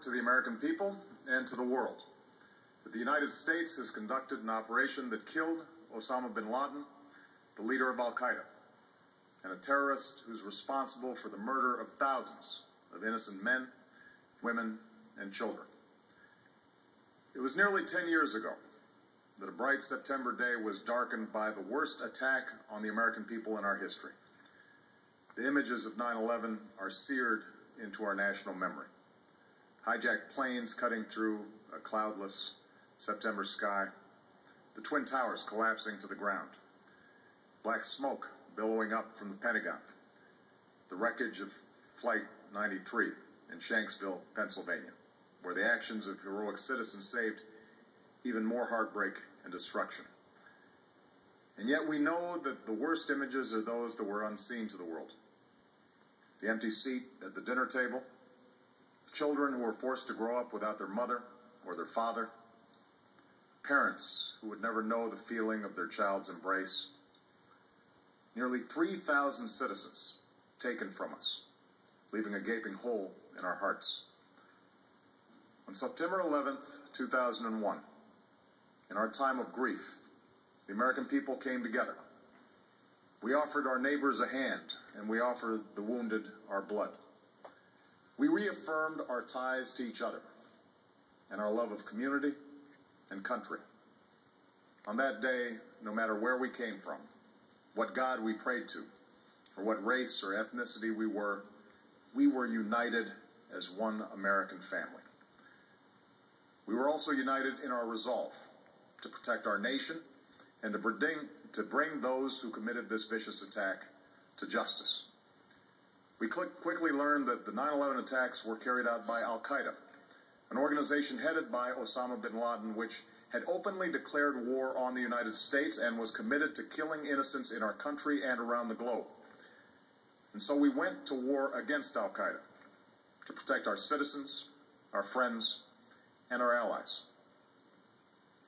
to the American people and to the world that the United States has conducted an operation that killed Osama Bin Laden, the leader of Al-Qaeda, and a terrorist who's responsible for the murder of thousands of innocent men, women, and children. It was nearly 10 years ago that a bright September day was darkened by the worst attack on the American people in our history. The images of 9/11 are seared into our national memory. Hijacked planes cutting through a cloudless September sky, the Twin Towers collapsing to the ground, black smoke billowing up from the Pentagon, the wreckage of Flight 93 in Shanksville, Pennsylvania, where the actions of heroic citizens saved even more heartbreak and destruction. And yet we know that the worst images are those that were unseen to the world. The empty seat at the dinner table, children who were forced to grow up without their mother or their father, parents who would never know the feeling of their child's embrace, nearly 3,000 citizens taken from us, leaving a gaping hole in our hearts. On September 11th, 2001, in our time of grief, the American people came together. We offered our neighbors a hand, and we offered the wounded our blood. We reaffirmed our ties to each other and our love of community and country. On that day, no matter where we came from, what God we prayed to, or what race or ethnicity we were united as one American family. We were also united in our resolve to protect our nation and to bring those who committed this vicious attack to justice. We quickly learned that the 9/11 attacks were carried out by Al-Qaeda, an organization headed by Osama Bin Laden, which had openly declared war on the United States and was committed to killing innocents in our country and around the globe. And so we went to war against Al-Qaeda to protect our citizens, our friends, and our allies.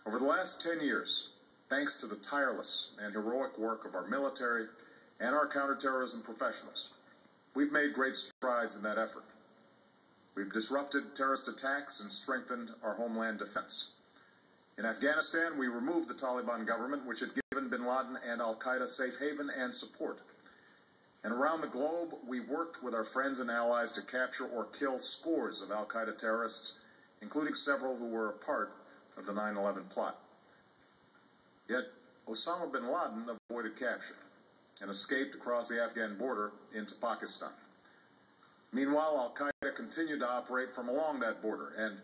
Over the last 10 years, thanks to the tireless and heroic work of our military and our counterterrorism professionals, we've made great strides in that effort. We've disrupted terrorist attacks and strengthened our homeland defense. In Afghanistan, we removed the Taliban government, which had given Bin Laden and Al-Qaeda safe haven and support. And around the globe, we worked with our friends and allies to capture or kill scores of Al-Qaeda terrorists, including several who were a part of the 9/11 plot. Yet, Osama bin Laden avoided capture and escaped across the Afghan border into Pakistan. Meanwhile, Al-Qaeda continued to operate from along that border and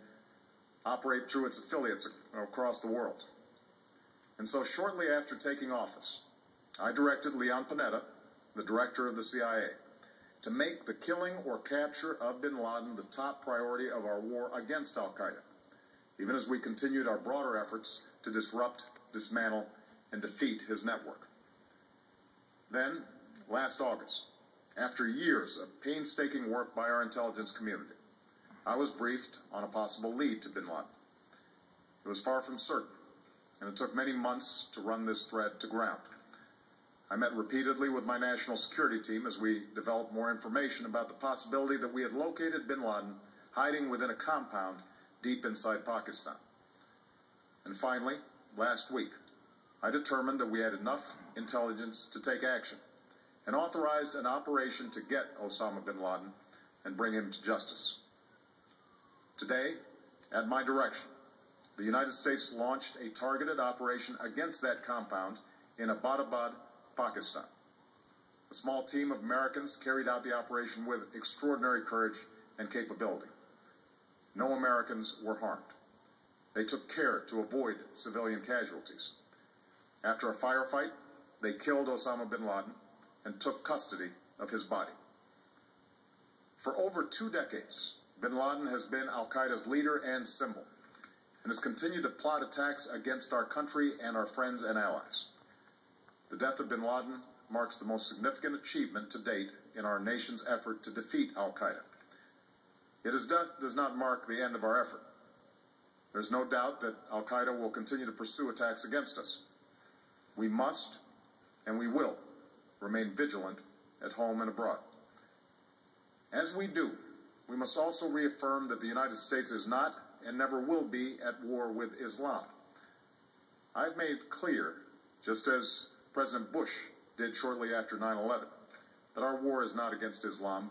operate through its affiliates across the world. And so shortly after taking office, I directed Leon Panetta, the director of the CIA, to make the killing or capture of bin Laden the top priority of our war against Al-Qaeda, even as we continued our broader efforts to disrupt, dismantle, and defeat his network. Then, last August, after years of painstaking work by our intelligence community, I was briefed on a possible lead to bin Laden. It was far from certain, and it took many months to run this thread to ground. I met repeatedly with my national security team as we developed more information about the possibility that we had located bin Laden hiding within a compound deep inside Pakistan. And finally, last week, I determined that we had enough intelligence to take action and authorized an operation to get Osama bin Laden and bring him to justice. Today, at my direction, the United States launched a targeted operation against that compound in Abbottabad, Pakistan. A small team of Americans carried out the operation with extraordinary courage and capability. No Americans were harmed. They took care to avoid civilian casualties. After a firefight, they killed Osama bin Laden and took custody of his body. For over 2 decades, bin Laden has been Al-Qaeda's leader and symbol, and has continued to plot attacks against our country and our friends and allies. The death of bin Laden marks the most significant achievement to date in our nation's effort to defeat Al-Qaeda. Yet his death does not mark the end of our effort. There's no doubt that Al-Qaeda will continue to pursue attacks against us. We must, and we will, remain vigilant at home and abroad. As we do, we must also reaffirm that the United States is not and never will be at war with Islam. I've made clear, just as President Bush did shortly after 9/11, that our war is not against Islam.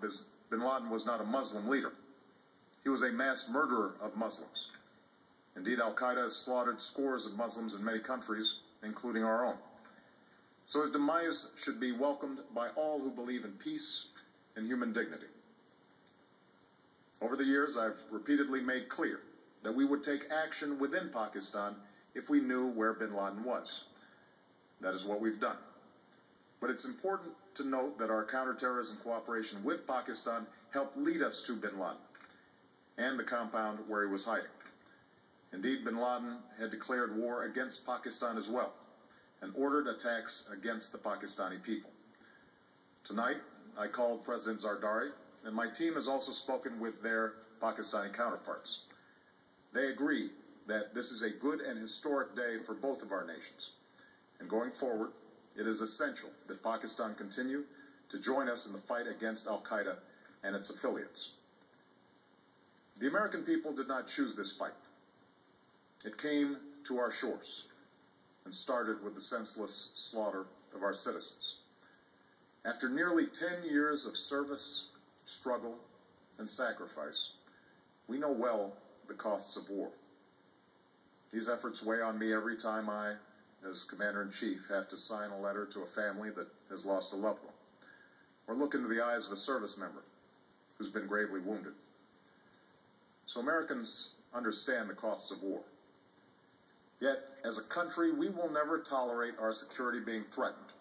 Bin Laden was not a Muslim leader. He was a mass murderer of Muslims. Indeed, Al-Qaeda has slaughtered scores of Muslims in many countries, including our own. So his demise should be welcomed by all who believe in peace and human dignity. Over the years, I've repeatedly made clear that we would take action within Pakistan if we knew where bin Laden was. That is what we've done. But it's important to note that our counterterrorism cooperation with Pakistan helped lead us to bin Laden and the compound where he was hiding. Indeed, bin Laden had declared war against Pakistan as well and ordered attacks against the Pakistani people. Tonight, I called President Zardari, and my team has also spoken with their Pakistani counterparts. They agree that this is a good and historic day for both of our nations. And going forward, it is essential that Pakistan continue to join us in the fight against Al-Qaeda and its affiliates. The American people did not choose this fight. It came to our shores and started with the senseless slaughter of our citizens. After nearly 10 years of service, struggle, and sacrifice, we know well the costs of war. These efforts weigh on me every time I, as Commander-in-Chief, have to sign a letter to a family that has lost a loved one, or look into the eyes of a service member who's been gravely wounded. So Americans understand the costs of war. Yet, as a country, we will never tolerate our security being threatened,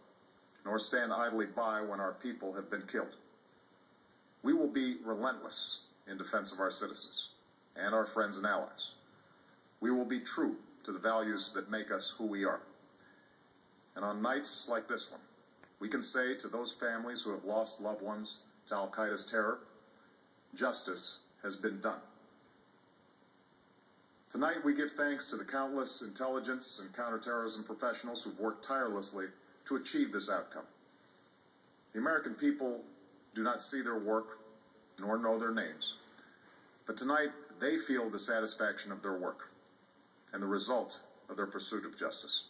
nor stand idly by when our people have been killed. We will be relentless in defense of our citizens and our friends and allies. We will be true to the values that make us who we are. And on nights like this one, we can say to those families who have lost loved ones to Al-Qaeda's terror, justice has been done. Tonight, we give thanks to the countless intelligence and counterterrorism professionals who've worked tirelessly to achieve this outcome. The American people do not see their work nor know their names, but tonight they feel the satisfaction of their work and the result of their pursuit of justice.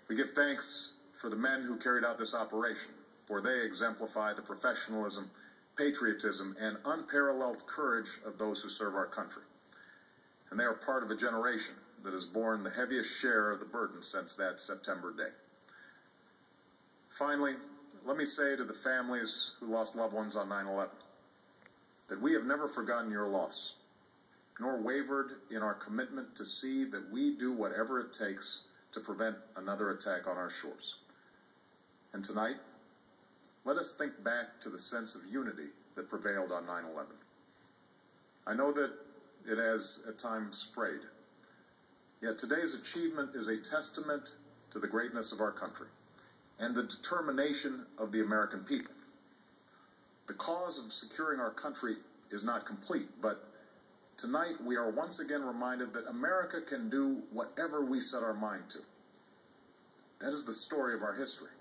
We give thanks for the men who carried out this operation, for they exemplify the professionalism, patriotism, and unparalleled courage of those who serve our country. And they are part of a generation that has borne the heaviest share of the burden since that September day. Finally, let me say to the families who lost loved ones on 9/11 that we have never forgotten your loss, nor wavered in our commitment to see that we do whatever it takes to prevent another attack on our shores. And tonight, let us think back to the sense of unity that prevailed on 9/11. I know that it has at times frayed. Yet today's achievement is a testament to the greatness of our country and the determination of the American people. The cause of securing our country is not complete, but tonight we are once again reminded that America can do whatever we set our mind to. That is the story of our history.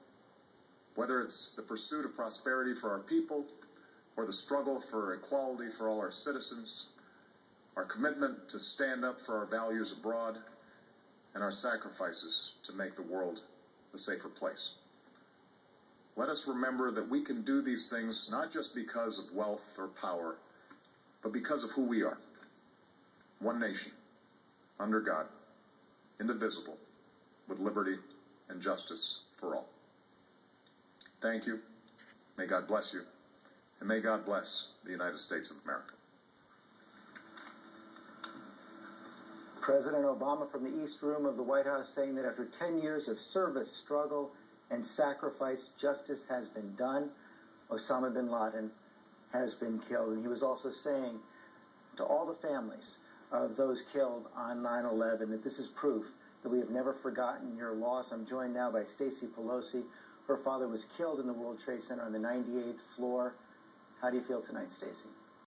Whether it's the pursuit of prosperity for our people or the struggle for equality for all our citizens, our commitment to stand up for our values abroad, and our sacrifices to make the world a safer place. Let us remember that we can do these things not just because of wealth or power, but because of who we are. One nation, under God, indivisible, with liberty and justice for all. Thank you. May God bless you. And may God bless the United States of America. President Obama from the East Room of the White House saying that after 10 years of service, struggle, and sacrifice, justice has been done. Osama Bin Laden has been killed. And he was also saying to all the families of those killed on 9/11 that this is proof that we have never forgotten your loss. I'm joined now by Stacey Pelosi. Her father was killed in the World Trade Center on the 98th floor. How do you feel tonight, Stacey?